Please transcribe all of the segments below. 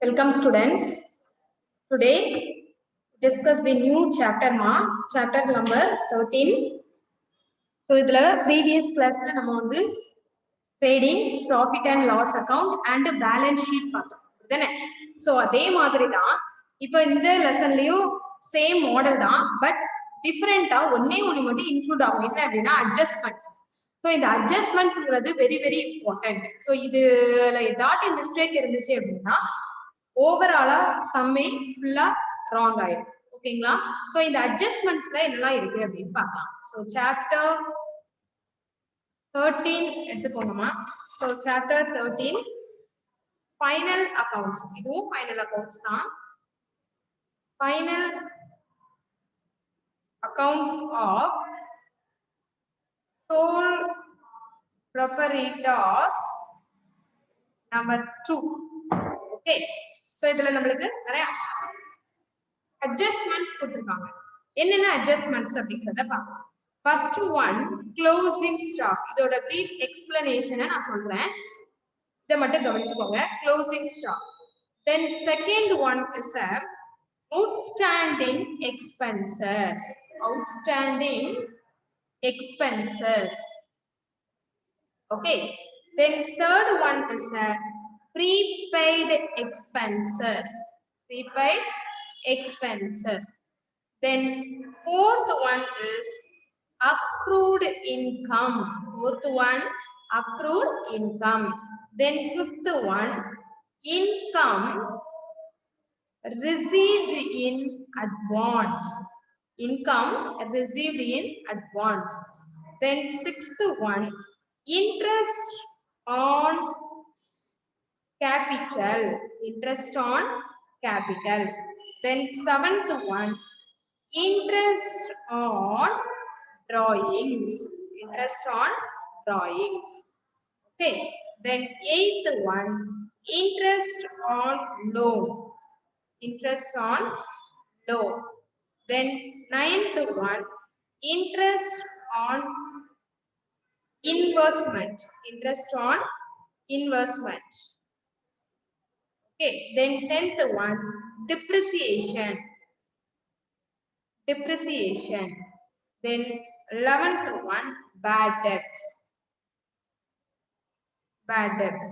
Welcome students. Today discuss the new chapter chapter number 13. So இதுல previous classல நம்ம வந்து trading, profit and loss account and balance sheet பார்த்தோம். தானே? So அதே மாதிரி தான் இப்போ இந்த லெசன்லயும் சேம் மாடல் தான் பட் டிஃபரெண்டா ஒண்ணே மட்டும் இன்க்ளூட் ஆகும். என்ன அப்படின்னா அட்ஜஸ்ட்மெண்ட்ஸ். ஸோ இந்த அட்ஜஸ்ட்மெண்ட்ஸ்ங்கிறது வெரி வெரி இம்பார்ட்டன்ட். ஸோ இதுல ஏதாட்டி மிஸ்டேக் இருந்துச்சு அப்படின்னா ஓவராலா சம்மே ஃபுல்லா ராங் ஆயிடும். ஓகேங்களா? சோ இந்த அட்ஜஸ்ட்மெண்ட்ஸ்ல என்னெல்லாம் இருக்கு அப்படின்னு பார்க்கலாம். சோ சாப்டர் 13 எடுத்துக்கோங்கம்மா. So chapter 13 final accounts. இதுவும் ஃபைனல் அக்கவுண்ட்ஸ் தான். Final accounts of sole proprietors number 2. Okay, so இதுல நம்மளுக்கு நிறைய அட்ஜஸ்ட்மெண்ட்ஸ் கொடுத்திருக்காங்க. என்னென்ன அட்ஜஸ்ட்மெண்ட்ஸ் அப்படிங்கறத பார்க்கலாம். First one closing stock. இதோட brief explanation நான் சொல்றேன், இத மட்டும் கவனிச்சுக்கோங்க. Closing stock. Then second one is a outstanding expenses. Outstanding expenses. Okay. Then third one is a prepaid expenses. Prepaid expenses. Then fourth one is accrued income. Fourth one accrued income. Then fifth one income received in advance. Income received in advance. Then sixth one interest on capital. Interest on capital. Then seventh one interest on drawings. Interest on drawings. Okay. Then eighth one interest on loan. Interest on loan. Then ninth one interest on investment. Interest on investment. Okay. Then 10th one depreciation. Depreciation. Then 11th one bad debts. Bad debts.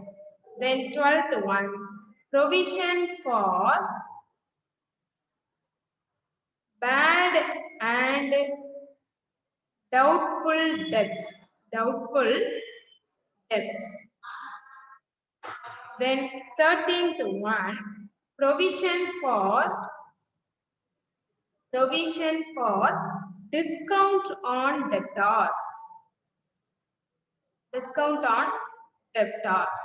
Then 12th one provision for bad and doubtful debts. Doubtful debts. Then 13th one provision for discount on debtors. Discount on debtors.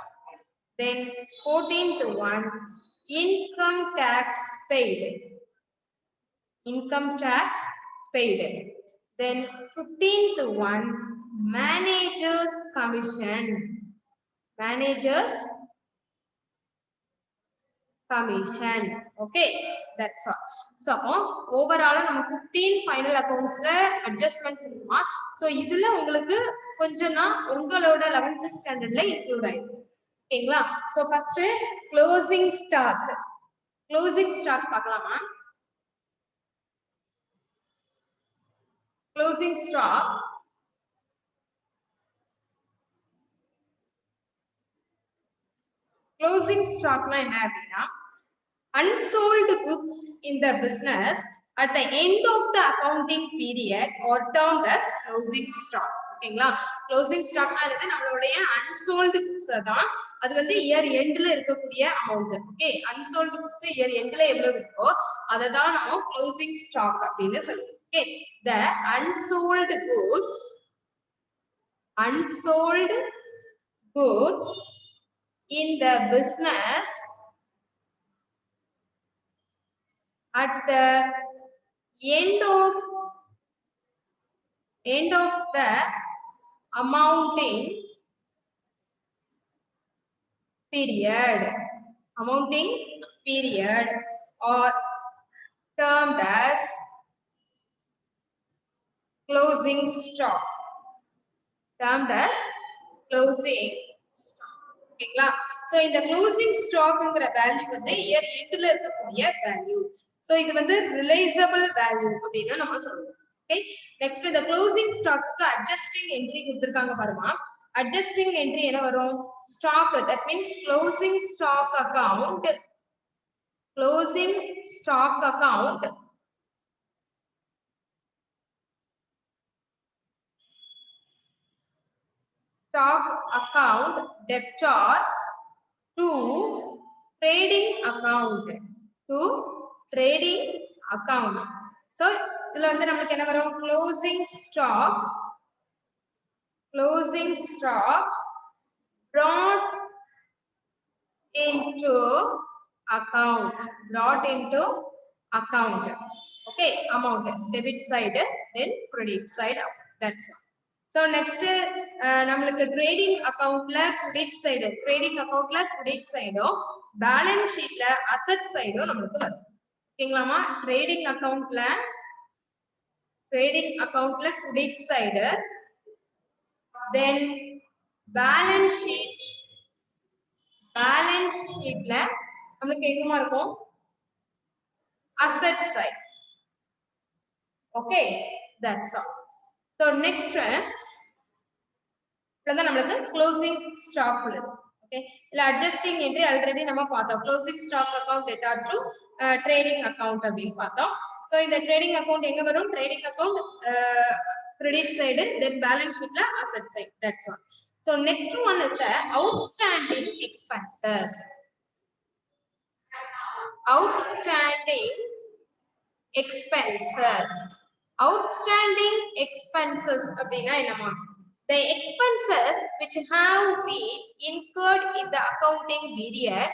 Then 14th one income tax paid. Income tax paid. Then 15th one manager's commission. Manager's commission. Okay, that's all. So overall நம்ம 15 final accountsல adjustments இருக்குமா. so இதுல உங்களுக்கு கொஞ்சம்னா உங்களோட 11th standardல include ஆயிருக்கு. ஓகேங்களா? so first closing stock. closing stock பார்க்கலாமா? closing stock closing stock na enna appadina unsold goods in the business at the end of the accounting period are termed as closing stock. ஓகேங்களா? closing stock னா என்னது? நம்மளுடைய unsold goods தான். அது வந்து year எண்ட்ல இருக்கக்கூடிய amount. Okay, unsold goods year எண்ட்ல எவ்வளவு இருக்கோ அத தான் நாம closing stock அப்படினு சொல்றோம். Okay, the unsold goods in the business at the end of the amounting period or termed as closing stock. Termed as closing stock. ஓகேங்களா? சோ இந்த க்ளோசிங் ஸ்டாக்ங்கற வேல்யூ வந்து இயர் எண்ட்ல இருக்கக்கூடிய வேல்யூ. சோ இது வந்து ரிலைசபிள் value அப்படினு நம்ம சொல்றோம். ஓகே, நெக்ஸ்ட் இந்த க்ளோசிங் ஸ்டாக்குக்கு அட்ஜஸ்டிங் என்ட்ரி கொடுத்திருக்காங்க பாருங்க. அட்ஜஸ்டிங் என்ட்ரி என்ன வரும்? Stock, that means closing stock account, closing stock account debtor to trading account, to trading account. So இதுல வந்து நமக்கு என்ன வரும்? closing stock brought into account, okay, amount, debit side then credit side, that's all. So next நம்மளுக்கு trading accountல credit side, balance sheetல asset side நமக்கு வரும். ஓகேங்களாமா? trading accountல credit side, then balance sheetல நமக்கு எங்கமா இருக்கும்? asset side. Okay, that's all. So next வந்து நமக்கு closing stock உள்ளது. Okay, இல்ல adjusting entry already நம்ம பார்த்தோம். closing stock account debtor to trading account அப்படினு பார்த்தோம். So இந்த trading account எங்க வரும்? trading account credit side, then balance sheetல asset side, that's all. So next one is outstanding expenses. Outstanding expenses அப்படினா என்னமா? The expenses which have been incurred in the accounting period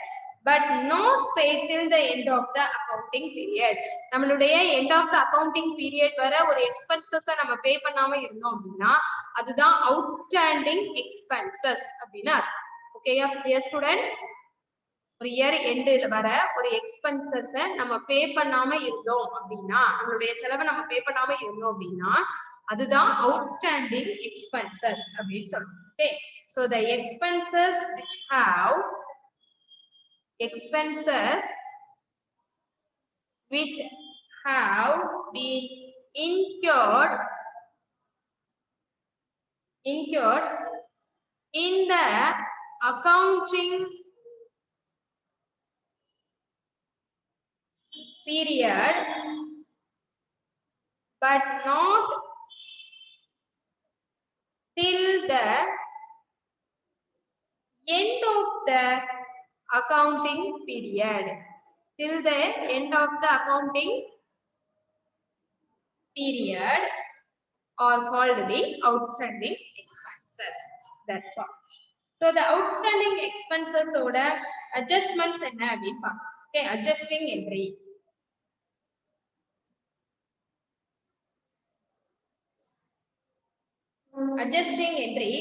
but not paid till the end of the accounting period. நம்மளுடைய end of the accounting period வர ஒரு expenses நம்ம பே பண்ணாம இருந்தோம் அப்படினா அதுதான் outstanding expenses அப்படினா. Okay, yes student, ஒரு இயர் எண்ட்ல வர ஒரு எக்ஸ்பென்சஸ் நம்ம பே பண்ணாம இருந்தோம் அப்படின்னா, நம்மளுடைய செலவை நம்ம பே பண்ணாம இருந்தோம் அப்படின்னா அதுதான் அவுட்ஸ்டாண்டிங் எக்ஸ்பென்சஸ் அப்படின்னு சொல்றோம். Okay, so the expenses which have been incurred in the accounting period but not till the end of the accounting period. Till the end of the accounting period are called the outstanding expenses. That's all. So the outstanding expenses oda adjustments enna அப்படினு பார்ப்போம். Okay, adjusting entry. Adjusting entry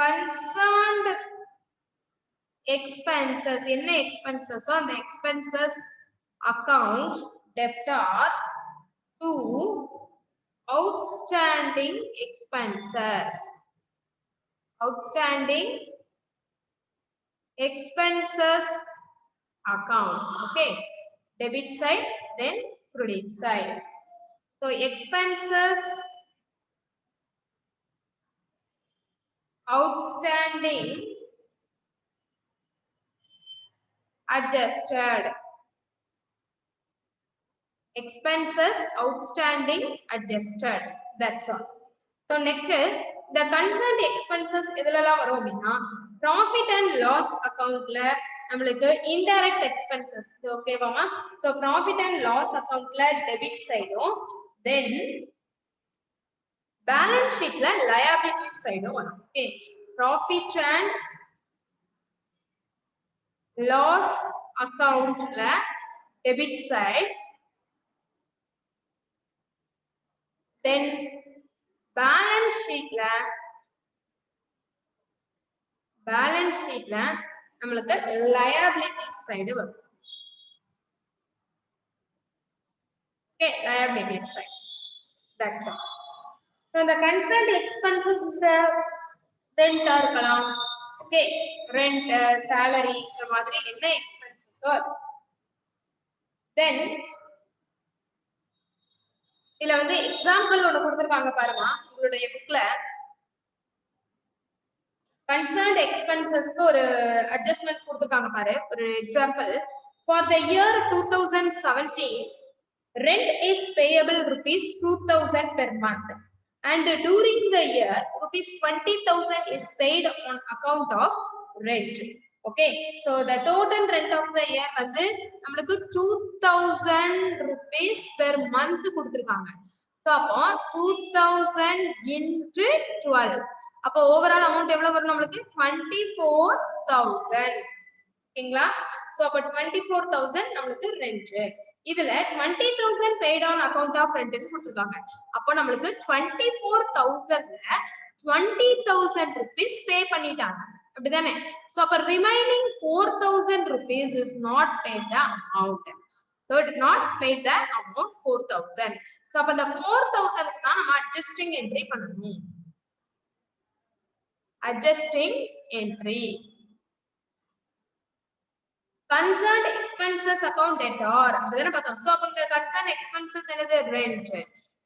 concerned expenses, என்ன expenses on the expenses account debtor to outstanding expenses account. Okay, debit side then credit side. So expenses outstanding adjusted, expenses outstanding adjusted, that's all. So next the concerned expenses எதுலலாம் வரும் அப்படின்னா profit and loss accountல நம்மளுக்கு indirect expenses, ஓகேவாமா? so profit and loss accountல debit சைடும் then balance sheetல liabilities சைடும் வரும். okay, profit and loss accountல debit side, then balance sheetல நம்மளுக்கு liabilities side வரும். okay, liabilities side, that's all. So the concerned expenses is rent இருக்கலாம், okay, rent, salary இந்த மாதிரி என்ன எக்ஸ்பென்சஸோ தென் இதுல வந்து எக்ஸாம்பிள் ஒன்னு கொடுத்திருக்காங்க பாருங்க உங்களுடைய புக்ல. கன்சர்ன்ட் எக்ஸ்பென்சஸ்க்கு ஒரு அட்ஜஸ்ட்மென்ட் கொடுத்திருக்காங்க பாரு. ஒரு example, for the year 2017 rent is payable rupees 2000 per month and during the year rupees 20,000 is paid on account of rent. Okay, so the total rent of the year வந்து நமக்கு 2000 rupees per month கொடுத்திருக்காங்க. So அப்போ 2000 into 12, அப்போ overall amount எவ்வளவு வரும் நமக்கு 24,000. ஓகேங்களா? So அப்ப 24,000 நமக்கு ரெண்ட். இதுல 20,000 paid on account of rent ன்னு கொடுத்திருக்காங்க. அப்போ நமக்கு 24,000ல 20,000 rupees பே பண்ணிட்டாங்க. அப்படிதானே? சோ அப்ப remaining 4,000 rupees is not paid the amount. So it not paid the amount 4,000. So அப்ப இந்த 4,000 க்கு தான் நம்ம adjusting entry பண்ணணும். Adjusting entry. Concerned expenses account debtor அப்படிதானே பார்த்தோம். சோ அப்ப இந்த concerned expenses என்னது rent.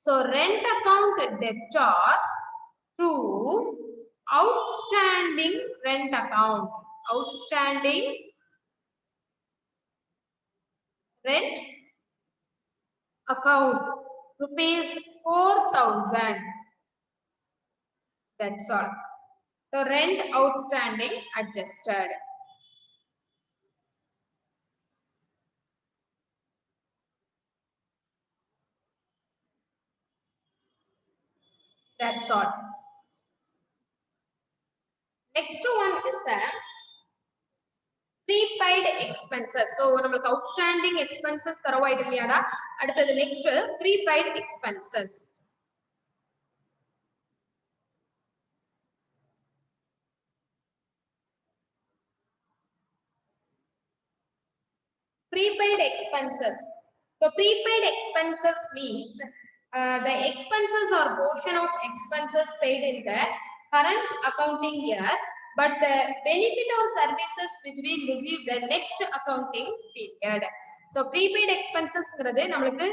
So rent account debtor to outstanding rent account. Outstanding rent account rupees 4,000. That's all. So rent outstanding adjusted. That's all. Next one is a prepaid expenses. So நமக்கு outstanding expenses தரவாயிடு இல்லையாடா. அடுத்தது next prepaid expenses. Prepaid expenses. So prepaid expenses means the expenses or portion of expenses paid in the current accounting year, but the benefit or services which we receive the next accounting period. So prepaid expenses ங்கிறது நமக்கு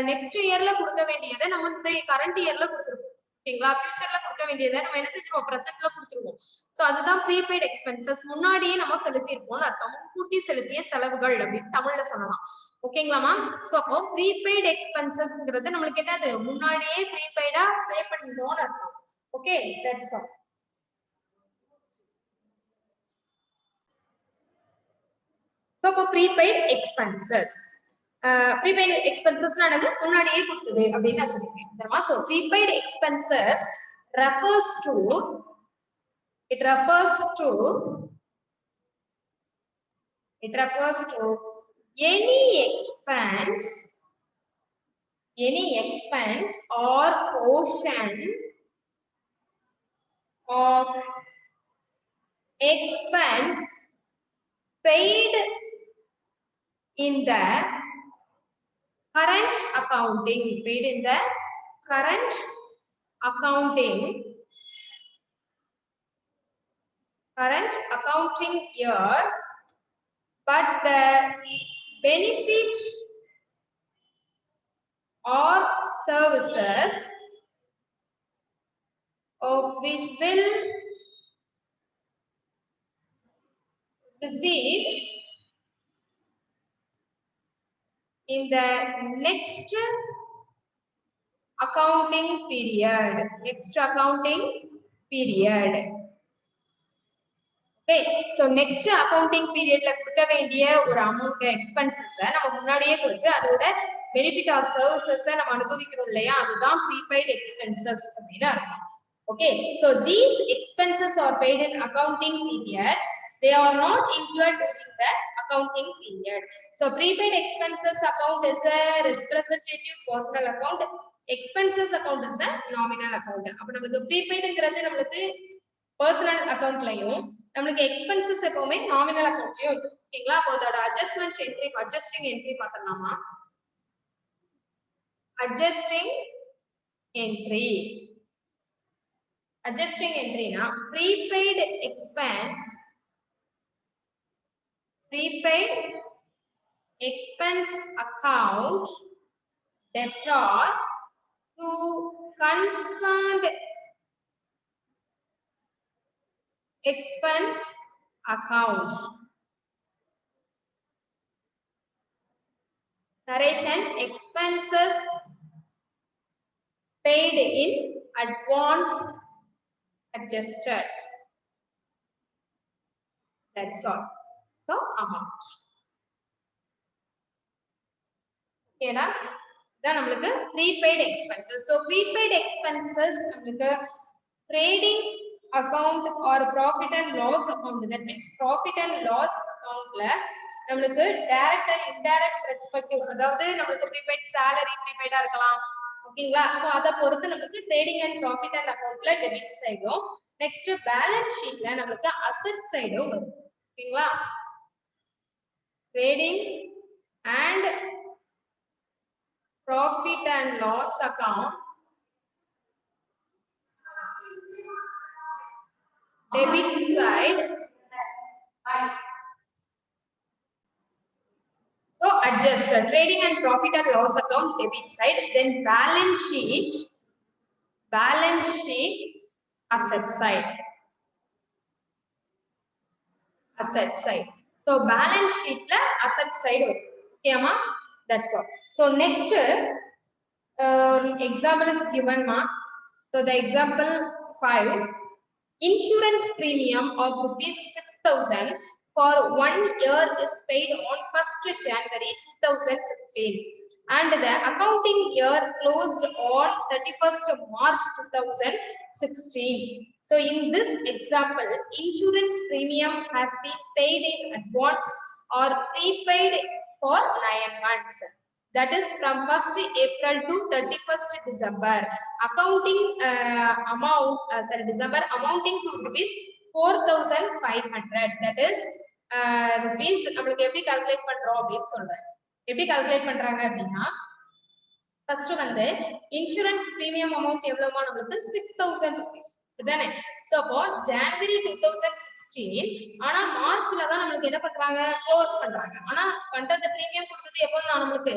next yearல கொடுக்க வேண்டியதை நம்ம இந்த current yearல கொடுத்துருவோம். ஓகேங்களா? ஃபியூச்சர்ல கொடுக்க வேண்டியதை நம்ம என்ன செஞ்சிருவோம், பிரசன்ட்ல கொடுத்துருவோம். சோ அதுதான் prepaid expenses. முன்னாடியே நம்ம செலுத்தி இருப்போம்னு அர்த்தம். முன்கூட்டி செலுத்திய செலவுகள் அப்படின்னு தமிழ்ல சொல்லலாம். ஓகேங்களாமா? சோ அப்போ prepaid expenses-ங்கிறது நமக்கு என்னது, முன்னாடியே prepaid-ஆ பே பண்ணிட்டோம்னு அர்த்தம். Okay, that's all. So for prepaid expenses, prepaid expenses என்னது, முன்னாடியே கொடுத்தது அப்படின்னு நான் சொல்லிருக்கேன். தெரியுமா? So prepaid expenses refers to any expense or portion of expense paid in the current accounting year, but the benefit or services of which will receive in the next accounting period. Okay, so next accounting periodல கொடுக்க வேண்டிய ஒரு amount expenses நம்ம முன்னாடியே கொடுத்து அதோட benefit or services நம்ம அனுபவிக்கிறோம் இல்லையா, அதுதான் prepaid expenses அப்படினா அர்த்தம். Okay, so these expenses are paid in accounting period. They are not included during the accounting period. So prepaid expenses account is a representative personal account. Expenses account is a nominal account. அப்ப நமக்கு prepaidங்கிறது நமக்கு personal accountலயும் நமக்கு expenses எப்பவுமே nominal accountலயும் இருக்கு. ஓகேங்களா? அப்போ அதோட adjusting entry பார்த்தலாமா? Adjusting entry. adjusting entry na prepaid expense account debtor to concerned expense account. Narration: expenses paid in advance adjusted. That's all. So amount. Okay na? Then namukku prepaid expenses. So prepaid expenses namukku trading account or profit and loss account. That means profit and loss account la namukku direct and indirect perspective. அதாவது நமக்கு prepaid salary prepaid இருக்கலாம். ஓகேங்களா? So அத பொறுத்து நமக்கு trading and profit and accountல debit சைடும் next balance sheetல நமக்கு asset சைடும் வரும். ஓகேங்களா? Trading and profit and loss account debit side. So adjust trading and profit and loss account debit side, then balance sheet asset side. So balance sheet la asset side. Okay ma, that's all. So next example is given ma. So the example 5, insurance premium of rupees 6,000 for 1 year is paid on 1st January 2016 and the accounting year closed on 31st March 2016. So in this example, insurance premium has been paid in advance or prepaid for 9 months. That is from 1st April to 31st December. Accounting amount, December amounting to rupees 4,500. That is rupees. நம்மளுக்கு எப்படி calculate பண்றோம் அப்படினு சொல்றேன். எப்படி calculate பண்றாங்க அப்படினா first வந்து insurance premium amount எவ்வளவுமா நமக்கு 6,000 rupees. இதுதானே? சோ அப்போ ஜனவரி 2016 ஆனா மார்ச்ல தான் நமக்கு என்ன பண்றாங்க க்ளோஸ் பண்றாங்க. ஆனா பண்றது பிரீமியம் கொடுத்தது எப்போனா நமக்கு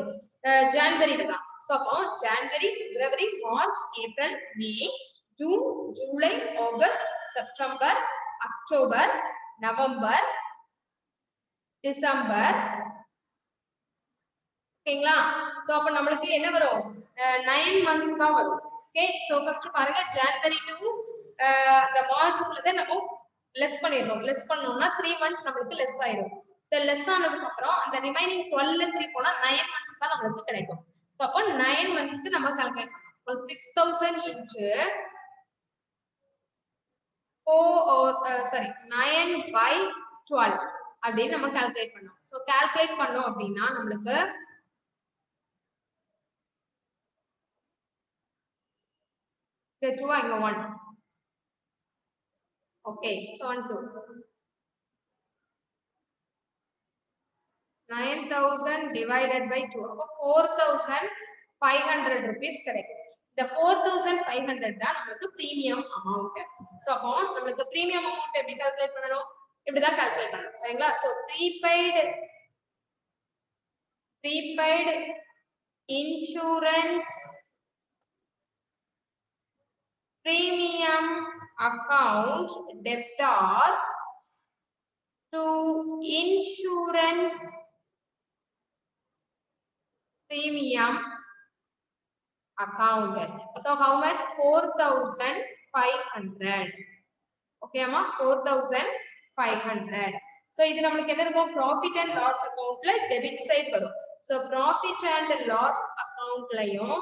ஜனவரில தான். சோ அப்போ January, February, March, April, May, June, July, August, September, October, November, December. ஓகேங்களா? சோ அப்ப நமக்கு என்ன வரும் 9 months தான் வரும். ஓகே, சோ ஃபர்ஸ்ட் பாருங்க ஜனவரி டு அந்த மார்ச்க்குள்ள தான் நம்ம லெஸ் பண்ணிரோம். லெஸ் பண்ணோம்னா 3 months நமக்கு லெஸ் ஆயிடும். சோ லெஸ் ஆனதுக்கு அப்புறம் அந்த ரிமைனிங் 12ல 3 போனா 9 months தான் நமக்கு கிடைக்கும். சோ அப்ப 9 monthsக்கு நம்ம கால்குலேட் பண்ணலாம். So 6,000 into 9/12 அப்படி நம்ம கால்குலேட் பண்ணோம். சோ கால்குலேட் பண்ணோம் அப்படினா நமக்கு the 2 and 1. Okay, so on 2. 9,000 divided by 2. அப்ப 4,500 rupees கிடைக்கும். இந்த 4,500 தான் நமக்கு பிரீமியம் அமௌண்ட். சோ அப்போ நமக்கு பிரீமியம் அமௌண்ட் எப்படி கால்குலேட் பண்ணனும்? இப்படி தான் கால்குலேட் பண்ணனும். சரிங்களா? So prepaid insurance premium account debtor to insurance premium account. So how much? 4,500. Okay amma, 4,500. So இது நமக்கு என்ன இருக்கும்? Profit and loss accountல debit side வரும். So profit and loss accountலயும்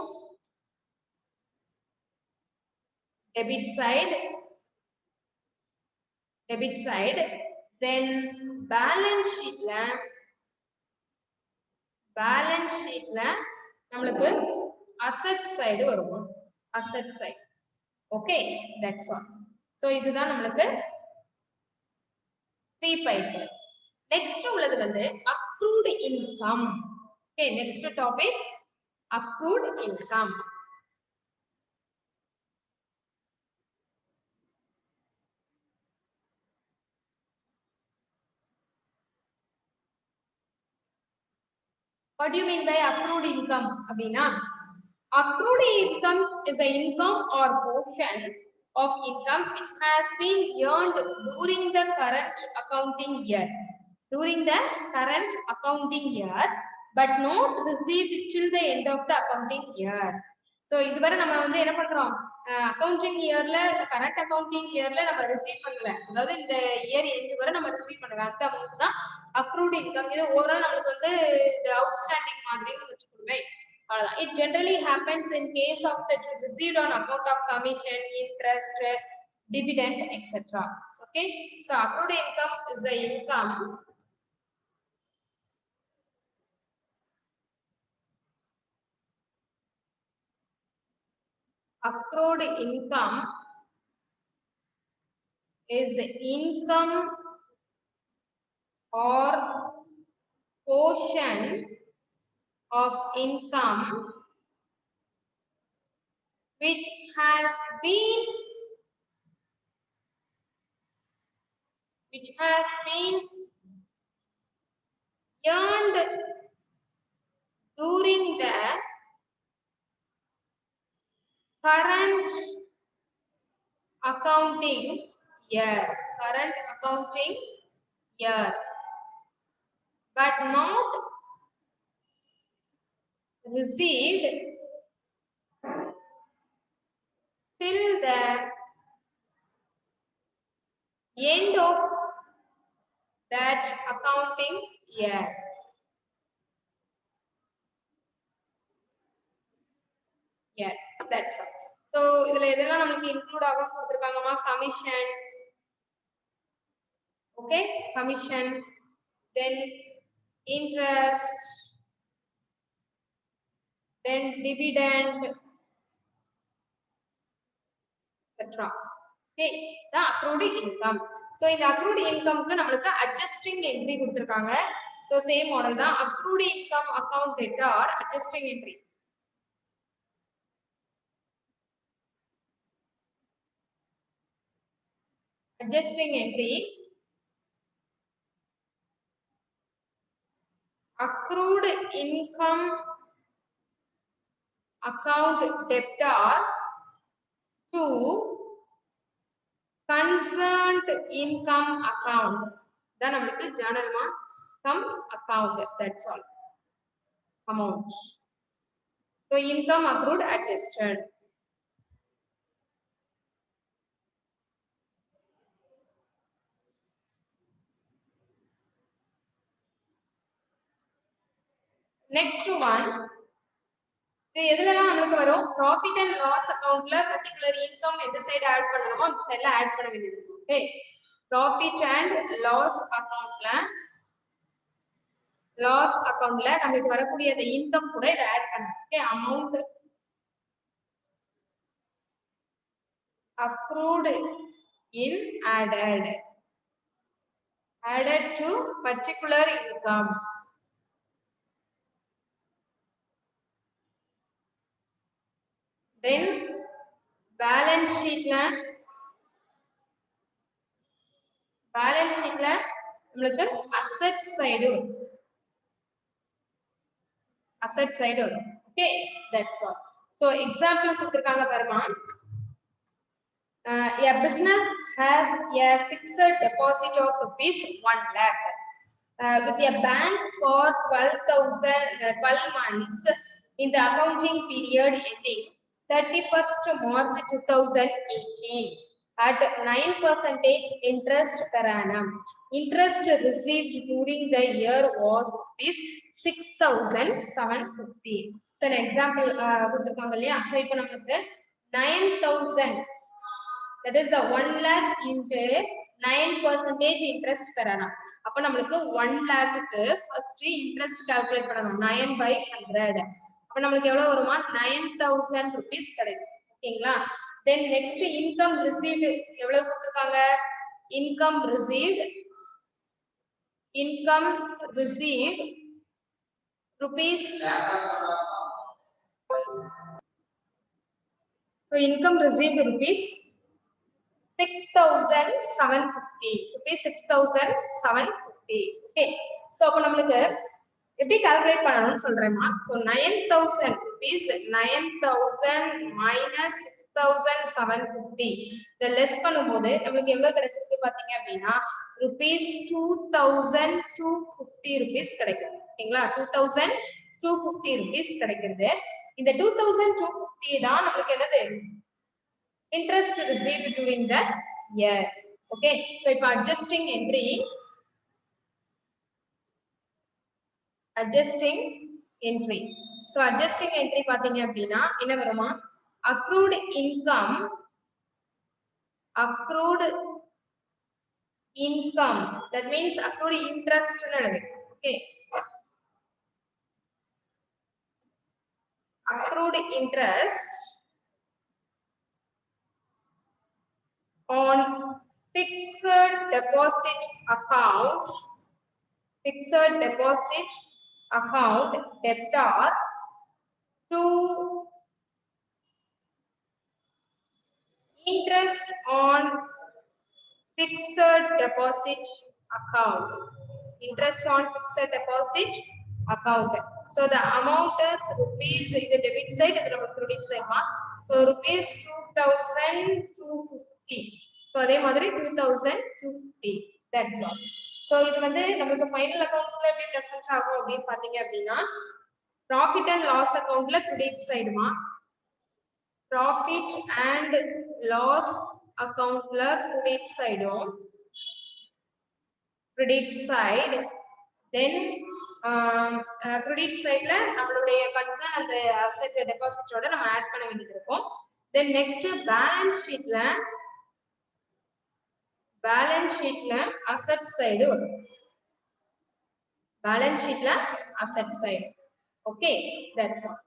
debit side, then balance sheetல நமக்கு asset side வரும். Asset side. Okay, that's all. So இதுதான் நமக்கு prepaid. Next உள்ளது வந்து accrued income. Okay, next topic accrued income. What do you mean by accrued income? அப்படின்னா accrued income is an income or portion of income which has been earned during the current accounting year. During the current accounting year, but not received till the end of the accounting year. So இதுவரை நம்ம வந்து என்ன பண்றோம், accounting இயர்ல current accounting இயர்ல நம்ம receive பண்ணல, அதாவது இந்த இயர் எண்டு வரை நம்ம ரிசீவ் பண்ணல, அந்த அமௌண்ட் தான் அக்ரூட் இன்கம். இது ஓவரால் நம்மளுக்கு வந்து இந்த அவுட்ஸ்டாண்டிங் மாதிரின்னு வச்சுக்கோமே, அவ்வளவுதான். It generally happens in case of that received on account of commission, interest, dividend, etc. Okay, so accrued income is the income accrued income is income or portion of income which has been earned during the current accounting year, but not received till the end of that accounting year. Yeah, that's all. So இதுல இதெல்லாம் நமக்கு include ஆகும் கொடுத்திருக்காங்கமா, commission, okay, commission, then interest, then dividend, etc. Okay, the accrued income. So இந்த accrued income க்கு நமக்கு adjusting entry கொடுத்திருக்காங்க. So same model தான், accrued income account debtor adjusting entry. Adjusting entry, accrued income account debtor to concerned income account. Then நமக்கு journal income account, that's all amount. So income accrued adjusted. Next one, இது எதுலலாம் நமக்கு வரும், profit and loss அக்கவுண்ட்ல particular income எந்த side add பண்ணணுமோ அந்த சைடுல add பண்ண வேண்டியது இருக்கு. ஓகே, ப்ராஃபிட் அண்ட் லாஸ் அக்கவுண்ட்ல நமக்கு வரக்கூடிய அந்த இன்கம் கூட இத ஆட் பண்ணணும். Okay, amount accrued in added to particular income. Then balance sheet நமக்கு asset side வரும். Okay, that's all. So example கொடுத்திருக்காங்க பாருங்க. A business has a fixed deposit of rupees 1 lakh with a bank for 12 months in the accounting period ending 31st March 2018 at 9% interest per annum. Interest received during the year was rupees 6,750. So an example கொடுத்திருக்காங்க இல்லையா, so இப்போ நமக்கு 9,000, that is the 1 lakh into 9% interest per annum. அப்ப நமக்கு 1 lakh க்கு first interest calculate பண்ணனும், 9/100. அப்ப நமக்கு எவ்வளவு வருமா, 9,000 rupees கிடைக்கும். ஓகேங்களா? Then next income received எவ்வளவு கொடுத்திருக்காங்க, income received rupees, so income received rupees 6,750. Okay, so அப்ப நமக்கு எப்படி கால்குலேட் பண்ணணும்னு சொல்றேன்மா. சோ 9,000 rupees 9,000 minus 6,750 இத லெஸ் பண்ணும்போது நமக்கு எவ்வளவு கிடைச்சிருக்கு பாத்தீங்க அப்படின்னா rupees 2,250 rupees கிடைக்கும். ஓகேங்களா? 2,250 rupees கிடைக்கிறது. இந்த 2,250 தான் நமக்கு என்னது interest received during the year. Okay, so இப்ப adjusting entry so adjusting entry பாத்தீங்க அப்படின்னா என்ன வருமா accrued income that means accrued interest னு எழுதுங்க. Okay, accrued interest on fixed deposit account debtor to interest on fixed deposit account. So the amount is rupees, the debit side, the credit side. So rupees 2,250. So அதே மாதிரி 2,250. That's all. So இது வந்து நமக்கு final அக்கவுண்ட்ஸ்ல எப்படி present ஆகும் அப்படின்னு பாத்தீங்க அப்படின்னா profit and loss accountல credit side மா, profit and loss accountல credit side, then credit sideல நம்மளுடைய concern அந்த asset deposit ஓட நம்ம ஆட் பண்ண வேண்டியது இருக்கும். Then next balance sheetல asset side வரும். asset side. Okay, that's all.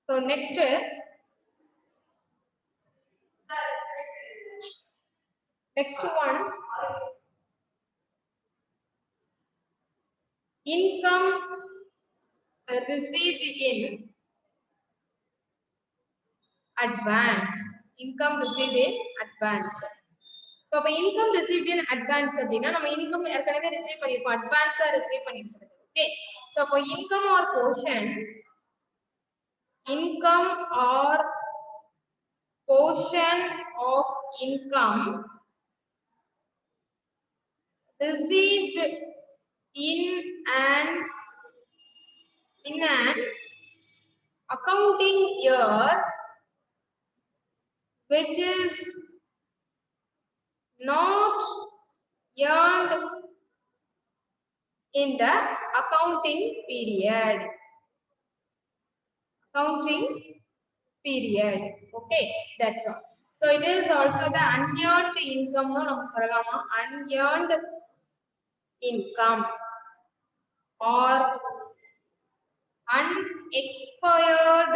So next one, income received in advance. So அப்ப income received in advance அப்படினா நம்ம income ஏற்கனவே ரிசீவ் பண்ணிருப்போம், அட்வான்ஸா ரிசீவ் பண்ணிருப்போம். ஓகே, சோ அப்ப income or portion of income received in an accounting year which is not earned in the accounting period. Okay, that's all. So it is also the unearned income no நம்ம சொல்லலாமா, unearned income or unexpired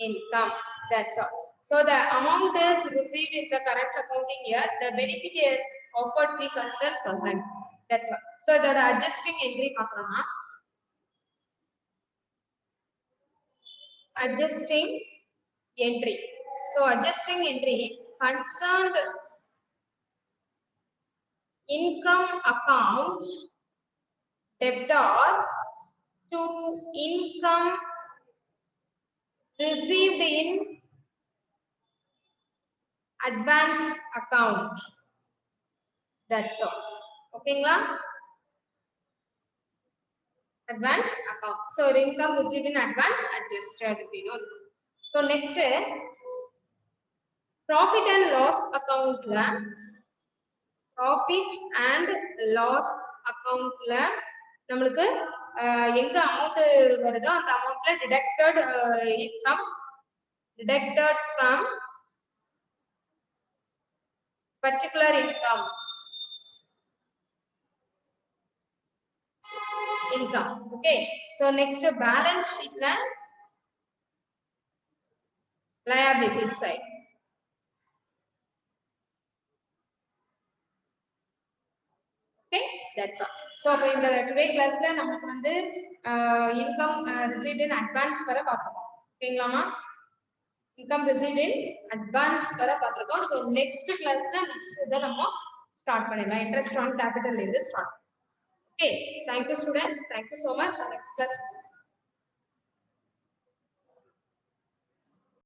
income. That's all. So the amount is received in the current accounting year, the benefit is offered the concerned person. That's all. So the adjusting entry பார்க்கலாமா, adjusting entry. So adjusting entry concerned income account debtor to income received in advance account. That's all. ஓகேங்களா? advance account. So income received in advance adjusted. So next profit and loss account la நம்மளுக்கு எங்க amount வருதோ அந்த அமௌண்ட்ல deducted from particular income. Okay, so next balance sheet la liability side. Okay, that's all. So in the today class la நமக்கு வந்து income received in advance வர பார்க்கறோம். ஓகேங்களாமா, income received in advance வர பார்த்திருக்கோம். So next class la next இத நம்ம start பண்ணிடலாம். Interest on capital இருந்து start. Okay, thank you students, thank you so much. Next class.